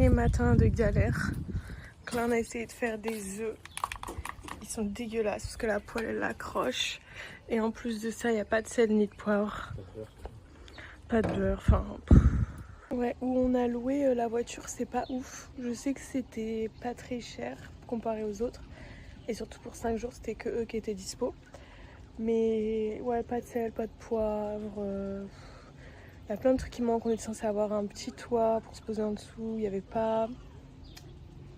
Dernier matin de galère. Donc là on a essayé de faire des œufs. Ils sont dégueulasses parce que la poêle elle accroche. Et en plus de ça il n'y a pas de sel ni de poivre. Pas de beurre, enfin... Ouais, où on a loué la voiture c'est pas ouf. Je sais que c'était pas très cher comparé aux autres. Et surtout pour 5 jours c'était que eux qui étaient dispo. Mais ouais, pas de sel, pas de poivre. Il y a plein de trucs qui manquent. On était censé avoir un petit toit pour se poser en dessous. Il n'y avait pas.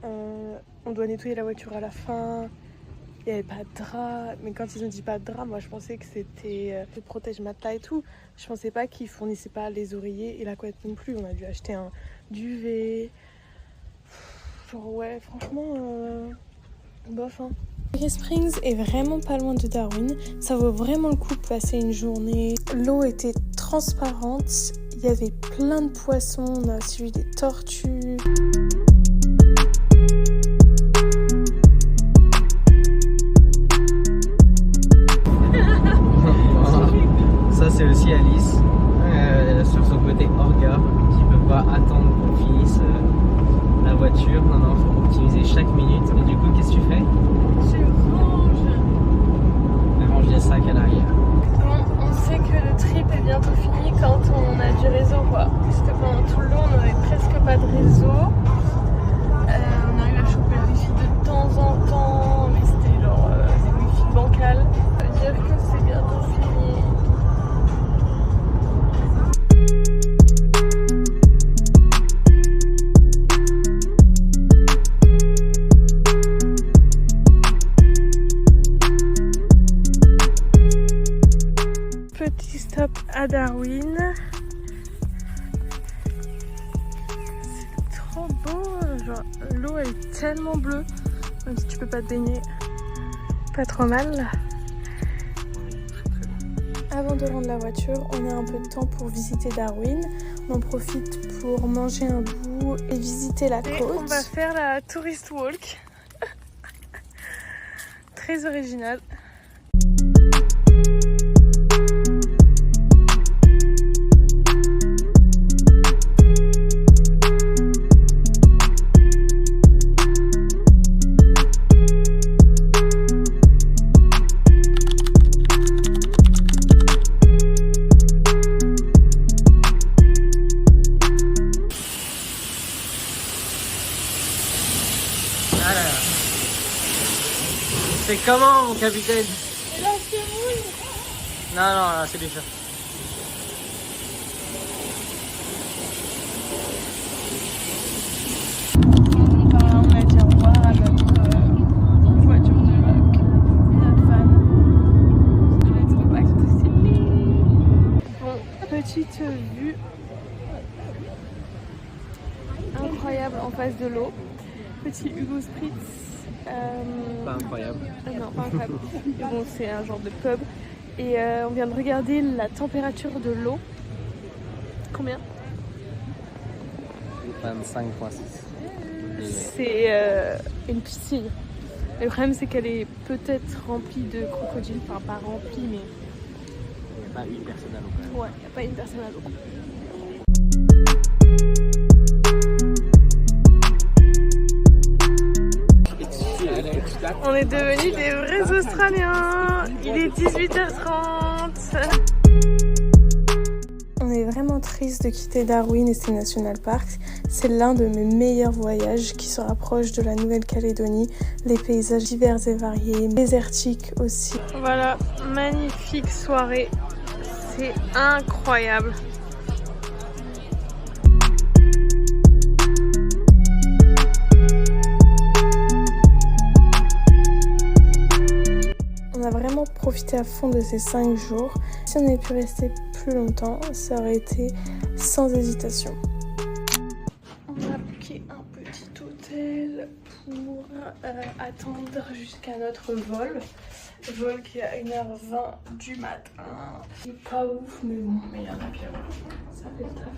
On doit nettoyer la voiture à la fin. Il n'y avait pas de drap. Mais quand ils ont dit pas de drap, moi je pensais que c'était le protège-matelas et tout. Je pensais pas qu'ils fournissaient pas les oreillers et la couette non plus. On a dû acheter un duvet. Genre ouais, franchement, bof hein. Alice Springs est vraiment pas loin de Darwin. Ça vaut vraiment le coup de passer une journée. L'eau était transparente. Il y avait plein de poissons. On a suivi des tortues. Ça c'est aussi Alice sur son côté orga qui peut pas attendre qu'on finisse la voiture. Non, non, faut optimiser chaque minute. Et du coup, qu'est-ce que tu fais? Je range. Elle range les sacs à l'arrière. Bon, on sait que le trip est bientôt fini quand on a du réseau quoi. Parce que pendant tout le long on n'avait presque pas de réseau. On arrive à choper le wifi de temps en temps, mais c'était genre des wifi bancales. Ça veut dire que c'est bientôt fini. Petit stop à Darwin. C'est trop beau, genre l'eau elle est tellement bleue, même si tu peux pas te baigner. Pas trop mal. Avant de rendre la voiture, on a un peu de temps pour visiter Darwin. On en profite pour manger un bout et visiter la côte. On va faire la tourist walk. Très original. C'est comment mon capitaine? Là c'est mouille. Non, non, là c'est déjà. Par là on a dit au revoir à notre voiture de loc, notre van. Let's go back to Sydney. Bon, petite vue incroyable en face de l'eau. Petit Hugo Spritz. Pas incroyable. Non, pas incroyable. Mais bon, c'est un genre de pub. Et on vient de regarder la température de l'eau. Combien? 25,6. C'est une piscine. Le problème, c'est qu'elle est peut-être remplie de crocodiles. Enfin, pas remplie, mais... Il n'y a pas une personne à l'eau. Ouais, il n'y a pas une personne à l'eau. On est devenus des vrais Australiens. Il est 18h30. On est vraiment triste de quitter Darwin et ses national parks. C'est l'un de mes meilleurs voyages qui se rapproche de la Nouvelle-Calédonie. Les paysages divers et variés, désertiques aussi. Voilà, magnifique soirée. C'est incroyable. On a vraiment profité à fond de ces 5 jours. Si on avait pu rester plus longtemps, ça aurait été sans hésitation. On a booké un petit hôtel pour attendre jusqu'à notre vol. Vol qui est à 1h20 du matin. C'est pas ouf, mais bon, mais il y en a qui ça fait le taf.